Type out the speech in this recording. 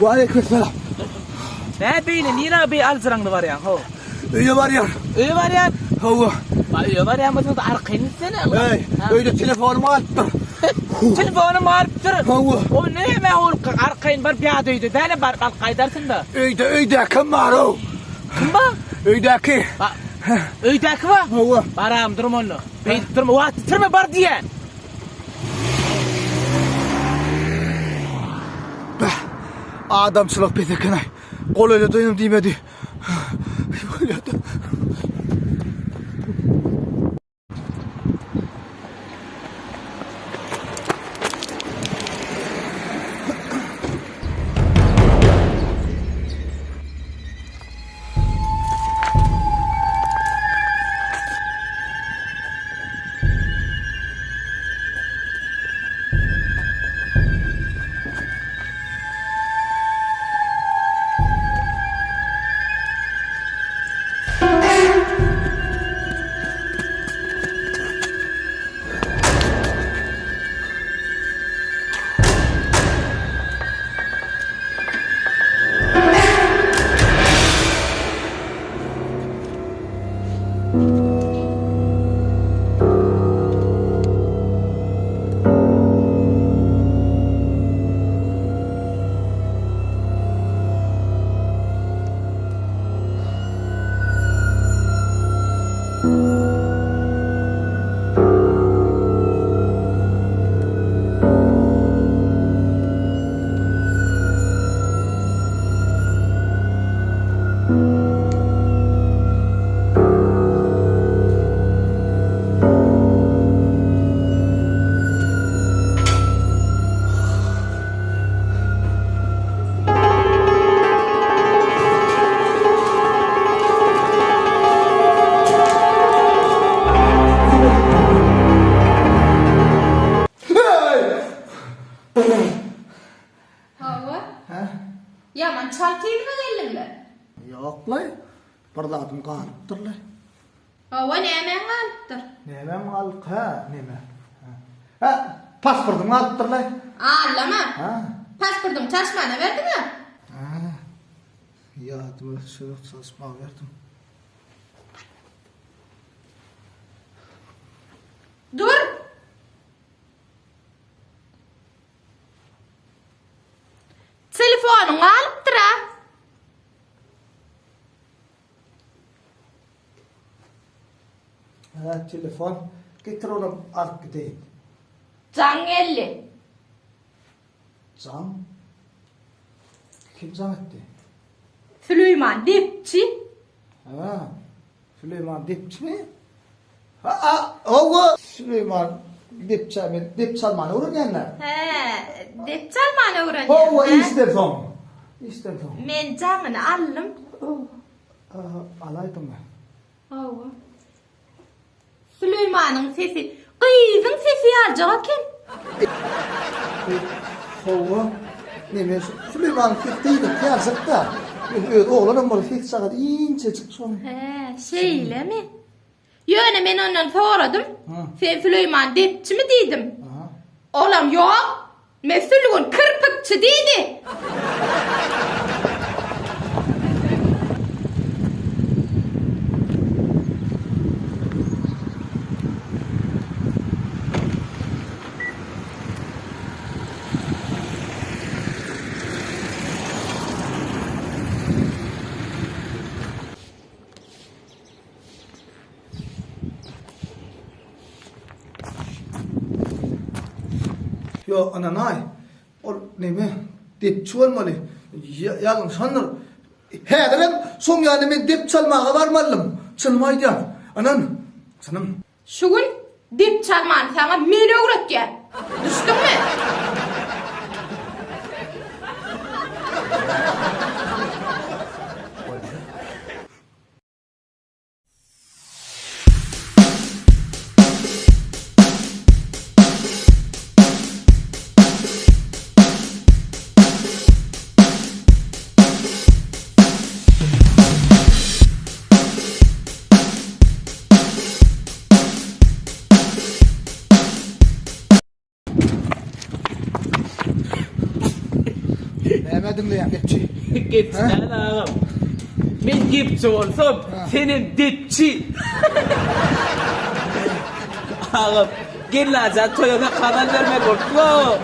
Aleykümselam. Ne beyni niye bir alzıranglı var ya ho. Öyle var ya. Öyle var ya. Hava. Öyle var ya mesela arkayını sene. Hey, öyle telefonumu attı. Telefonumu arttır. Hava. O ne me o arkayın var bir adıydı. Dene bar kaydarsın da. Öyle kim var o? Kim var? Öyle ki. Öydeki var. Hava. Baram durma onu. Beyt durma. Vaat tırma bar diye. Adamçılık bezekene. Kol öyle dönüm demedi. Yaman çaltıydı mı gelinle? Yok lan. Bardadım kalıptır lan. Hava ne hemen kalıptır? Nemem kalıp ha neme. Ha pasportum kalıptır lan. Ağlama. Ha. Pasportum çalışmana verdi mi? Ha. Yadıma şöyle çalışma verdim. Dur. Telefonun alıptır ha. Ha telefon. Getir onu alıp gideyim. Can geldi. Can. Kim can etti? Süleyman dipçi. Ha. Süleyman Dipçi mi? Ha, o Süleyman Dipçi mi? Dipçalmanı olur yanlar. He, dip çalmana uğran O ya. istemson. İstemson. Men canını aldım. Alaydım ben. Hava. Süleyman'ın sesi. Kızın sesi alacak kim? Hova. Ne Süleyman fittiydi kıyasık da. Oğlanın bunu fitt sakat incecik son. He, şeyle mi? Yöne ben ondan sordum. Sen Süleyman dipçi mi dedim. Oğlum yok. Mesulün kırpıkçı dedi. Yo ananay. O ne mi? Dip çuvalmalı. Yalın sanır. Hederen son yani men dip çalmağa varmalım. Çalmaydı. Anan. Sanım. Şugul dip çalman sana meni öğretken. Düştün mü? Deme dinleyen depçi. Gipçi lan ağam. Men gipçi olsam senin dipçi. Ağam gel lan sen Toyota kanal vermek olsun.